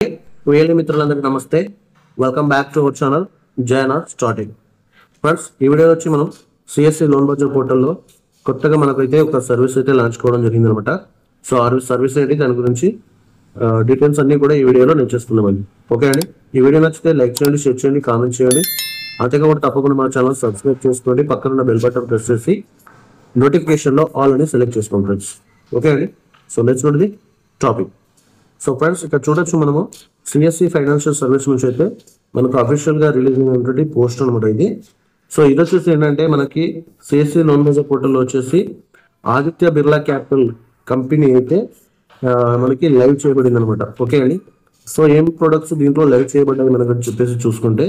వేలి మిత్రులందరికీ నమస్తే. Welcome back to our channel జయనా స్టార్టింగ్. ఫ్రెండ్స్, ఈ వీడియో వచ్చి మనం సిఎస్సి లోన్ బజార్ పోర్టల్లో కొత్తగా మనకైతే ఒక సర్వీస్ అయితే లాంచ్ కావడం జరిగింది అనమాట. సో ఆ సర్వీస్ ఏంటి, దాని గురించి డీటెయిల్స్ అన్ని కూడా ఈ వీడియోలో నేను చేస్తున్నామండి. ఓకే అండి, ఈ వీడియో నచ్చితే లైక్ చేయండి, షేర్ చేయండి, కామెంట్ చేయండి. అంతేకాకుండా తప్పకుండా మన ఛానల్ సబ్స్క్రైబ్ చేసుకోండి. పక్కన ఉన్న బెల్ బటన్ ప్రెస్ చేసి నోటిఫికేషన్లో ఆల్ అని సెలెక్ట్ చేసుకోండి ఫ్రెండ్స్. ఓకే అండి, so let's go to the topic. So friends, ఇక్కడ చూడొచ్చు మనము సిఎస్సి ఫైనాన్షియల్ సర్వీస్ నుంచి అయితే మనకు అఫీషియల్ గా రిలీజ్ అయినటువంటి పోస్ట్ అనమాట ఇది. సో ఇది వచ్చేసి ఏంటంటే మనకి సిఎస్సి లోన్ బజార్ పోర్టల్లో వచ్చేసి ఆదిత్య బిర్లా క్యాపిటల్ కంపెనీ అయితే మనకి లైవ్ చేయబడింది అనమాట. ఓకే అండి, సో ఏం ప్రొడక్ట్స్ దీంట్లో లైవ్ చేయబడ్డాయి మనకు చెప్పేసి చూసుకుంటే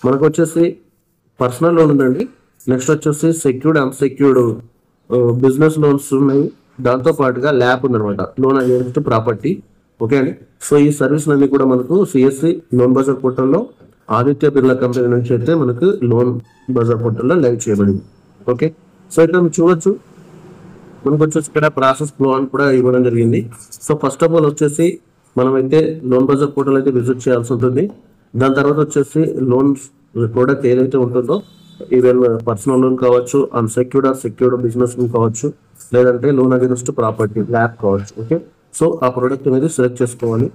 మనకు వచ్చేసి పర్సనల్ లోన్ ఉందండి. నెక్స్ట్ వచ్చేసి సెక్యూర్డ్ అన్సెక్యూర్డ్ బిజినెస్ లోన్స్ ఉన్నాయి. దాంతో పాటుగా ల్యాబ్ ఉందన్నమాట, లోన్ అగేన్స్ట్ ప్రాపర్టీ. ఓకే అండి, సో ఈ సర్వీస్లన్నీ కూడా మనకు సిఎస్సి లోన్ బజార్ పోర్టల్లో ఆదిత్య బిర్లా కంపెనీ నుంచి అయితే మనకు లోన్ బజార్ పోర్టల్లో లైవ్ చేయబడింది. ఓకే, సో ఇక్కడ మీరు చూడొచ్చు మనకు వచ్చేసి ఇక్కడ ప్రాసెస్ ఫ్లో అని కూడా ఇవ్వడం జరిగింది. సో ఫస్ట్ ఆఫ్ ఆల్ వచ్చేసి మనమైతే లోన్ బజార్ పోర్టల్ అయితే విజిట్ చేయాల్సి ఉంటుంది. దాని తర్వాత వచ్చేసి లోన్ ప్రోడక్ట్ ఏదైతే ఉంటుందో, ఈవెన్ పర్సనల్ లోన్ కావచ్చు, unsecured or secured business loan కావచ్చు, లేదంటే లోన్ అగేన్స్ట్ ప్రాపర్టీ ల్యాబ్ కావచ్చు. ఓకే, సో ఆ ప్రోడక్ట్ అనేది సెలెక్ట్ చేసుకోవాలి.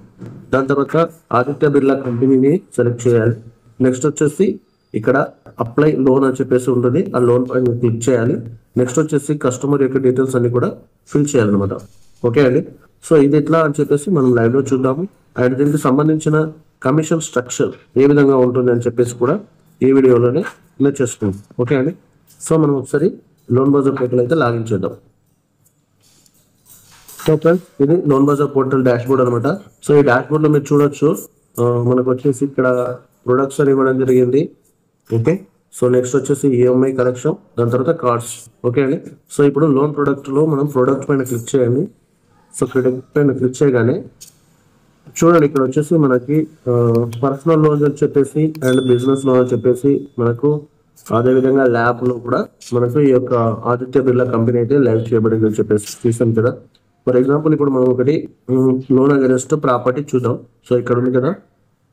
దాని తర్వాత ఆదిత్య బిర్లా కంపెనీని సెలెక్ట్ చేయాలి. నెక్స్ట్ వచ్చేసి ఇక్కడ అప్లై లోన్ అని చెప్పేసి ఉంటుంది, ఆ లోన్ పైన క్లిక్ చేయాలి. నెక్స్ట్ వచ్చేసి కస్టమర్ యొక్క డీటెయిల్స్ అన్ని కూడా ఫిల్ చేయాలన్నమాట. ఓకే అండి, సో ఇది ఎట్లా అని చెప్పేసి మనం లైవ్ లో చూద్దాము. అండ్ దీనికి సంబంధించిన కమిషన్ స్ట్రక్చర్ ఏ విధంగా ఉంటుంది అని చెప్పేసి కూడా ఈ వీడియోలోనే నేర్చేసుకుందాం. ఓకే అండి, సో మనం ఒకసారి లోన్ బజార్ పోర్టల్ అయితే లాగిన్ చేద్దాం. సో ఫ్రెండ్స్, ఇది loan bazaar portal dashboard అనమాట. సో ఈ డాష్ బోర్డ్ లో మీరు చూడొచ్చు మనకు వచ్చేసి ఇక్కడ ప్రొడక్ట్స్ అని ఇవ్వడం జరిగింది. ఓకే, సో నెక్స్ట్ వచ్చేసి ఈఎంఐ కలెక్షన్, దాని తర్వాత కార్డ్స్. ఓకే అండి, సో ఇప్పుడు లోన్ ప్రొడక్ట్ లో మనం ప్రొడక్ట్ పైన క్లిక్ చేయండి. సో ప్రొడక్ట్ పైన క్లిక్ చేయగానే చూడండి ఇక్కడ వచ్చేసి మనకి పర్సనల్ లోన్స్ అని చెప్పేసి అండ్ బిజినెస్ లోన్ అని చెప్పేసి మనకు, అదేవిధంగా ల్యాబ్ లో కూడా మనకు ఈ యొక్క ఆదిత్య బిర్లా కంపెనీ అయితే లైవ్ చేయబడింది అని చెప్పేసి చూసాం కదా. ఫర్ ఎగ్జాంపుల్ ఇప్పుడు మనం ఒకటి లోన్ అగేన్స్ట్ ప్రాపర్టీ చూద్దాం. సో ఇక్కడ ఉంది కదా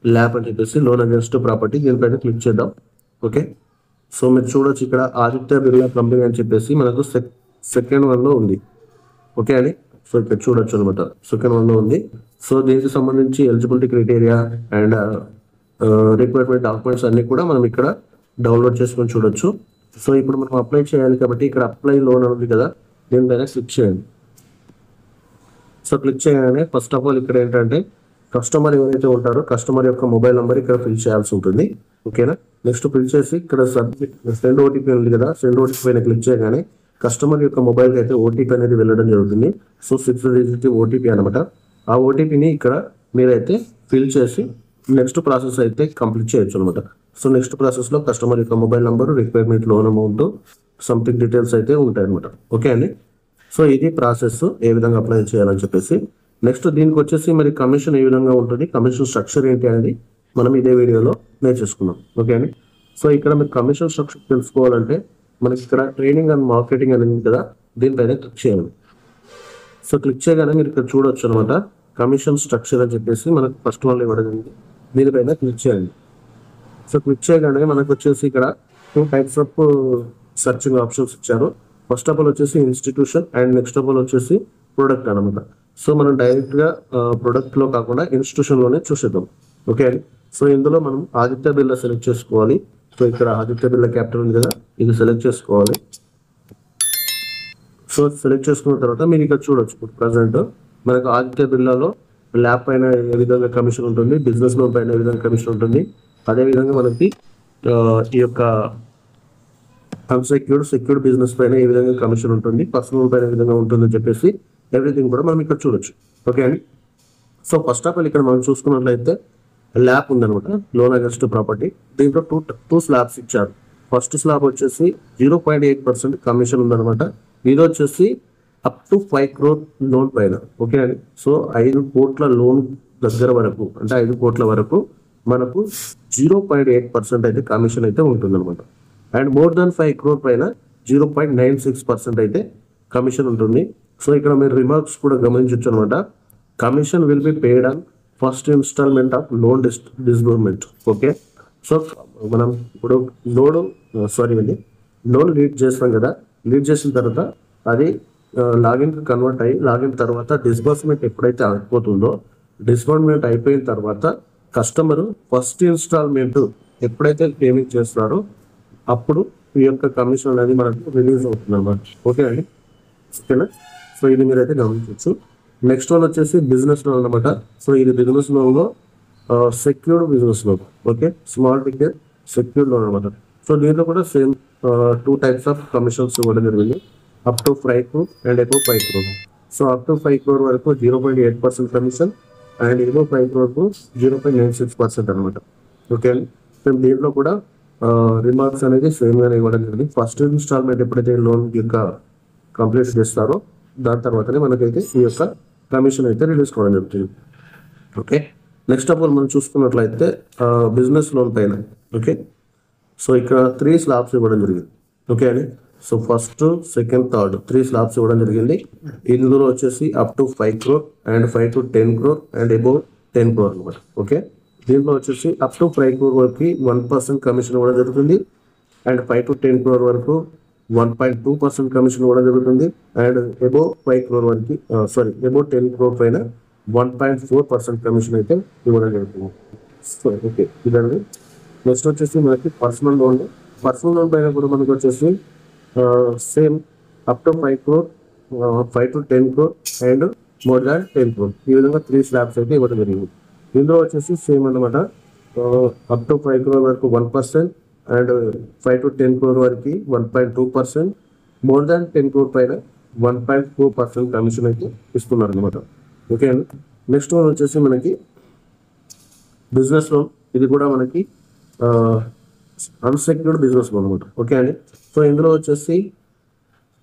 ల్యాబ్ అని చెప్పేసి లోన్ అగేన్స్ట్ ప్రాపర్టీ, దీనిపైన క్లిక్ చేద్దాం. ఓకే, సో మీరు చూడొచ్చు ఇక్కడ ఆదిత్య బిర్లా కంపెనీ అని చెప్పేసి మనకు సెకండ్ వన్ లో ఉంది. ఓకే అండి, సో ఇక్కడ చూడొచ్చు అనమాట సెకండ్ వన్ లో ఉంది. సో దీనికి సంబంధించి eligibility criteria and requirement documents అన్ని కూడా మనం ఇక్కడ డౌన్లోడ్ చేసుకొని చూడొచ్చు. సో ఇప్పుడు మనం అప్లై చేయాలి కాబట్టి ఇక్కడ అప్లై లోన్ ఉంది కదా, దీనిపైన క్లిక్ చేయండి. సో క్లిక్ చేయగానే ఫస్ట్ ఆఫ్ ఆల్ ఇక్కడ ఏంటంటే కస్టమర్ ఎవరైతే ఉంటారో కస్టమర్ యొక్క మొబైల్ నెంబర్ ఇక్కడ ఫిల్ చేయాల్సి ఉంటుంది. ఓకేనా, నెక్స్ట్ ఫిల్ చేసి ఇక్కడ సెండ్ ఓటీపీ ఉంది కదా, సెండ్ ఓటీపీ పైన క్లిక్ చేయగానే కస్టమర్ యొక్క మొబైల్కి అయితే ఓటీపీ అనేది వెళ్ళడం జరుగుతుంది. సో 6 డిజిట్ ఓటీపీ అనమాట. ఆ ఓటీపీని ఇక్కడ మీరైతే ఫిల్ చేసి నెక్స్ట్ ప్రాసెస్ అయితే కంప్లీట్ చేయొచ్చు అనమాట. సో నెక్స్ట్ ప్రాసెస్లో కస్టమర్ యొక్క mobile number, requirement, loan amount, something details అయితే ఉంటాయి అనమాట. ఓకే అండి, సో ఇది ప్రాసెస్ ఏ విధంగా అప్లై చేయాలని చెప్పేసి. నెక్స్ట్ దీనికి వచ్చేసి మరి కమిషన్ ఏ విధంగా ఉంటుంది, కమిషన్ స్ట్రక్చర్ ఏంటి అనేది మనం ఇదే వీడియోలో నేర్చేసుకున్నాం. ఓకే అండి, సో ఇక్కడ మీరు కమిషన్ స్ట్రక్చర్ తెలుసుకోవాలంటే మనకి ఇక్కడ ట్రైనింగ్ అండ్ మార్కెటింగ్ అనేది ఉంది కదా, దీనిపైన క్లిక్ చేయాలి. సో క్లిక్ చేయగానే మీరు ఇక్కడ చూడొచ్చు అనమాట కమిషన్ స్ట్రక్చర్ అని చెప్పేసి మనకు ఫస్ట్ వన్ ఇవ్వడం జరిగింది. దీనిపైన క్లిక్ చేయండి. సో క్లిక్ చేయగానే మనకు వచ్చేసి ఇక్కడ 2 టైప్స్ ఆఫ్ సర్చింగ్ ఆప్షన్స్ ఇచ్చారు. ఫస్ట్ ఆఫ్ ఆల్ వచ్చేసి institution and next of all వచ్చేసి ప్రొడక్ట్ అనమాట. సో మనం డైరెక్ట్ గా ప్రొడక్ట్ లో కాకుండా ఇన్స్టిట్యూషన్ లోనే చూసేద్దాం. ఓకే అండి, సో ఇందులో మనం ఆదిత్య బిర్లా సెలెక్ట్ చేసుకోవాలి. సో ఇక్కడ ఆదిత్య బిర్లా క్యాపిటల్ ఉంది కదా, ఇది సెలెక్ట్ చేసుకోవాలి. సో సెలెక్ట్ చేసుకున్న తర్వాత మీరు ఇక్కడ చూడొచ్చు ఇప్పుడు ప్రజెంట్ మనకు ఆదిత్య బిర్లాలో ల్యాబ్ పైన ఏ విధంగా కమిషన్ ఉంటుంది, బిజినెస్ లోన్ పైన ఏ విధంగా కమిషన్ ఉంటుంది, అదేవిధంగా మనకి ఈ యొక్క అన్సెక్యూర్డ్, సెక్యూర్డ్ బిజినెస్ పైన ఏ విధంగా కమిషన్ ఉంటుంది, పర్సనల్ పైన ఏ విధంగా ఉంటుందని చెప్పేసి ఎవ్రీథింగ్ కూడా మనం ఇక్కడ చూడొచ్చు. ఓకే అండి, సో ఫస్ట్ ఆఫ్ ఆల్ ఇక్కడ మనం చూసుకున్నట్లయితే ల్యాబ్ ఉందనమాట, లోన్ అగేన్స్ట్ ప్రాపర్టీ. దీంట్లో టూ స్లాబ్స్ ఇచ్చారు. ఫస్ట్ స్లాబ్ వచ్చేసి 0.8% కమిషన్ ఉందనమాట. ఇది వచ్చేసి అప్ టు 5 crore లోన్ పైన. ఓకే అండి, సో 5 కోట్ల లోన్ దగ్గర వరకు, అంటే 5 కోట్ల వరకు మనకు 0.8% అయితే కమిషన్ అయితే ఉంటుందన్నమాట. అండ్ మోర్ దాన్ 5 crore పైన 0.96% అయితే కమిషన్ ఉంటుంది. సో ఇక్కడ మీరు రిమార్క్స్ కూడా గమనించవచ్చు అనమాట. Commission will be paid on first installment of loan disbursement. Okay, so మనం ఇప్పుడు లోన్ లీడ్ చేస్తాం కదా, లీడ్ చేసిన తర్వాత అది లాగిన్ కన్వర్ట్ అయ్యి లాగిన్ తర్వాత డిస్బర్స్మెంట్ ఎప్పుడైతే అయిపోతుందో, డిస్బర్స్మెంట్ అయిపోయిన తర్వాత కస్టమర్ ఫస్ట్ ఇన్స్టాల్మెంట్ ఎప్పుడైతే పేమెంట్ చేస్తారో అప్పుడు ఈ యొక్క కమిషన్ అనేది మనకు రిలీజ్ అవుతుంది అన్నమాట. ఓకే అండి, ఓకేనా. సో ఇది మీరైతే గమనించవచ్చు. నెక్స్ట్ వన్ వచ్చేసి బిజినెస్ లోన్ అనమాట. సో ఇది బిజినెస్ లోన్లో secured business loan. Okay, small ticket secured loan అనమాట. సో దీంట్లో కూడా సేమ్ 2 types ఆఫ్ కమిషన్స్ ఇవ్వడం జరిగింది, up to 5 crore and above 5 crore. So up to 5 crore వరకు 0.8% కమిషన్ అండ్ అబౌవ్ 5 crore కు 0.96% అనమాట. ఓకే అండి. సో దీంట్లో కూడా రిమార్క్స్ అనేది సేమ్ గానే ఇవ్వడం జరిగింది. ఫస్ట్ ఇన్స్టాల్మెంట్ ఎప్పుడైతే లోన్ యొక్క కంప్లీట్ చేస్తారో దాని తర్వాతనే మనకైతే ఈ యొక్క కమిషన్ అయితే రిలీజ్ కావడం జరుగుతుంది. ఓకే, నెక్స్ట్ ఆఫ్ ఆల్ మనం చూసుకున్నట్లయితే బిజినెస్ లోన్ పైన. ఓకే, సో ఇక్కడ 3 స్లాబ్స్ ఇవ్వడం జరిగింది. ఓకే అండి. So first, second, third 3 slabs ఇవ్వడం జరిగింది. ఇందులో వచ్చేసి up to 5 crore and 5 to 10 crore and above 10 crore అనమాట. ఓకే, దీంట్లో వచ్చేసి అప్ టు 5 crore వరకు 1% కమిషన్ ఇవ్వడం జరుగుతుంది అండ్ 5 to 10 crore వరకు 1.2% కమిషన్ ఇవ్వడం జరుగుతుంది అండ్ అబౌవ్ 5 crore వరకు అబౌవ్ 10 crore పైన 1.4% కమిషన్ అయితే ఇవ్వడం జరుగుతుంది. సో ఓకే, ఇదండి. నెక్స్ట్ వచ్చేసి మనకి పర్సనల్ లోన్ పైన కూడా మనకి వచ్చేసి same up to 5 crore, 5 to 10 crore and more than 10 crore ఈ విధంగా 3 స్లాబ్స్ అయితే ఇవ్వడం జరిగింది. ఇందులో వచ్చేసి సేమ్ అనమాట, అప్ టు 5 crore వరకు 1% అండ్ 5 to 10 crore వరకు 1.2%, మోర్ దాన్ 10 crore పైన 1.4% కమిషన్ అయితే ఇస్తున్నారు అనమాట. ఓకే అండి. నెక్స్ట్ వన్ వచ్చేసి మనకి బిజినెస్ లోన్. ఇది కూడా మనకి అన్సెక్యూర్డ్ బిజినెస్ లోన్ అనమాట. ఓకే అండి. సో ఇందులో వచ్చేసి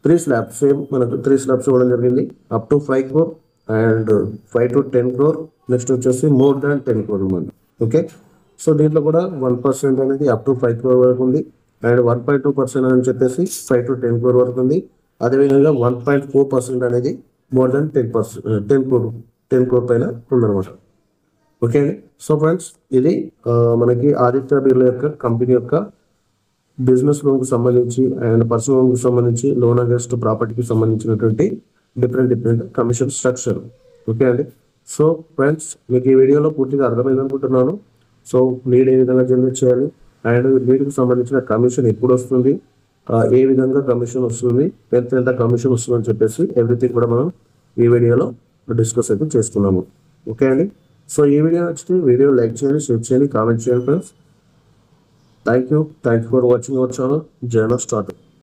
3 స్లాబ్స్ సేమ్ మనకు 3 స్లాబ్స్ ఇవ్వడం జరిగింది, up to 5 crore and 5 to 10 crore, next వచ్చేసి మోర్ దాన్ 10 crore అనమాట. ఓకే, సో దీంట్లో కూడా 1% అనేది అప్ టు 5 crore వరకు ఉంది అండ్ 1.2% అని చెప్పేసి 5 to 10 crore వరకు ఉంది. అదేవిధంగా 1.4% అనేది మోర్ దాన్ 10 crore పైన ఉందన్నమాట. ఓకే అండి. సో ఫ్రెండ్స్, ఇది మనకి ఆదిత్య బిర్లా యొక్క కంపెనీ యొక్క బిజినెస్ లోన్కి సంబంధించి అండ్ పర్సనల్ లోన్కి సంబంధించి లోన్ అగేన్స్ట్ ప్రాపర్టీకి సంబంధించినటువంటి డిఫరెంట్ కమిషన్ స్ట్రక్చర్. ఓకే అండి. సో ఫ్రెండ్స్, మీకు ఈ వీడియోలో పూర్తిగా అర్థమైంది అనుకుంటున్నాను. సో లీడ్ ఏ విధంగా జనరేట్ చేయాలి అండ్ లీడ్కి సంబంధించిన కమిషన్ ఎప్పుడు వస్తుంది, ఏ విధంగా కమిషన్ వస్తుంది, ఎంత కమిషన్ వస్తుంది అని చెప్పేసి ఎవ్రీథింగ్ కూడా మనం ఈ వీడియోలో డిస్కస్ అయితే చేస్తున్నాము. ఓకే అండి. సో ఈ వీడియో నచ్చితే వీడియో లైక్ చేయండి, షేర్ చేయండి, కామెంట్ చేయండి friends. Thank you for watching our channel journal start.